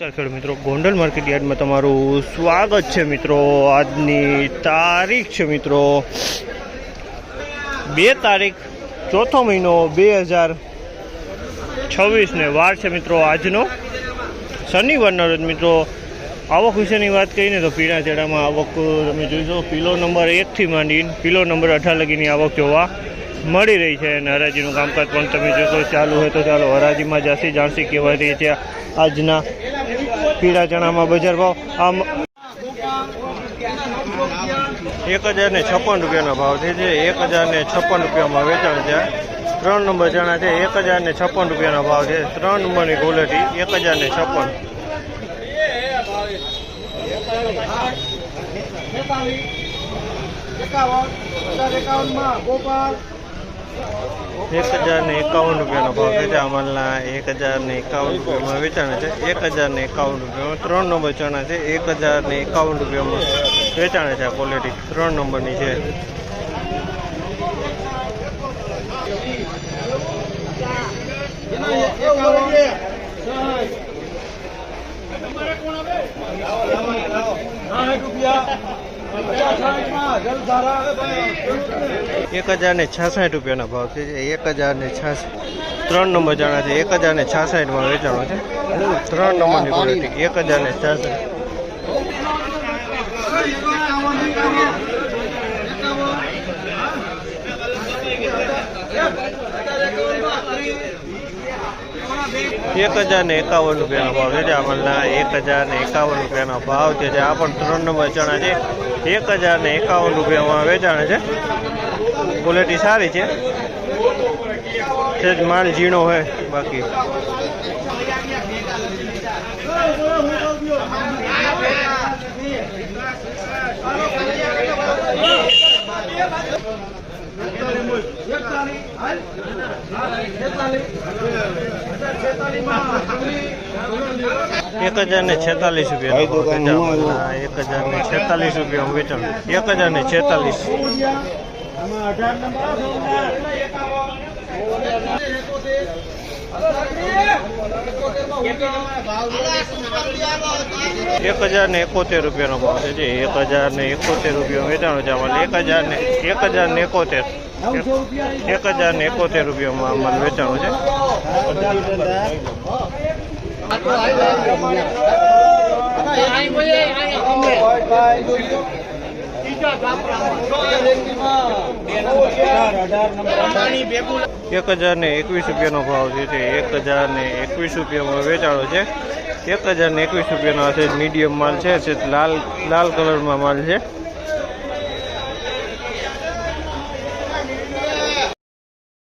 ખેડૂત મિત્રો, ગોંડલ માર્કેટ યાર્ડમાં તમારું સ્વાગત છે મિત્રો। આજની તારીખ છે મિત્રો 2 તારીખ 4થો મહિનો 2026 ને વાર છે મિત્રો આજનો શનિવારના રોજ મિત્રો। આવક વિશેની વાત કરીને તો પીળા ચેડામાં આવક તમે જોઈશો કિલો નંબર 1 થી માંડીને કિલો નંબર 18 લગીની આવક જોવા મળી રહી છે। અને હરાજીનું કામકાજ પણ તમે જોશો ચાલુ હોય તો ચાલો હરાજીમાં જાણસી કહેવાય રહી છે આજના પીળા ચણામાં બજાર ભાવ આમ 1056 રૂપિયાનો ભાવ છે જે 1056 રૂપિયામાં વેચાણ છે। 3 નંબર ચણા છે 1056 રૂપિયાનો ભાવ છે। 3 નંબરની ક્વોલિટી 1056। ગોપાલ 1051 રૂપિયાનો ભાવ છે। અમલના 1051 રૂપિયામાં વેચાણ છે। 1051 રૂપિયામાં 3 નંબર ચણા છે 1051 રૂપિયામાં વેચાણ છે। આ ક્વોલિટી 3 નંબરની છે। ₹1066 રૂપિયાનો ભાવ છે। 1066 3 નંબર ચણા છે 1066માં વેચાણો છે। 3 નંબરની ક્વોલિટી 1066। ₹1051 રૂપિયાનો ભાવ છે। અમલના 1051 રૂપિયાનો ભાવ છે। આ પણ 3 નંબર ચણા છે 1051 રૂપિયામાં વેચાણ છે। ક્વોલિટી સારી છે, સેજ માલ ઝીણો હોય બાકી। ₹1046 રૂપિયા વેચાણ। 1046 ₹1071 રૂપિયાનો ભાવ છે। 1071 રૂપિયા વેચાણો છે। આમાં 1071 રૂપિયામાં અમારે વેચાણો છે। ₹1021 રૂપિયાનો ભાવ છે। 1021 રૂપિયામાં વેચાણો છે। 1021 રૂપિયાનો છે। મીડિયમ માલ છે, લાલ કલરમાં માલ છે।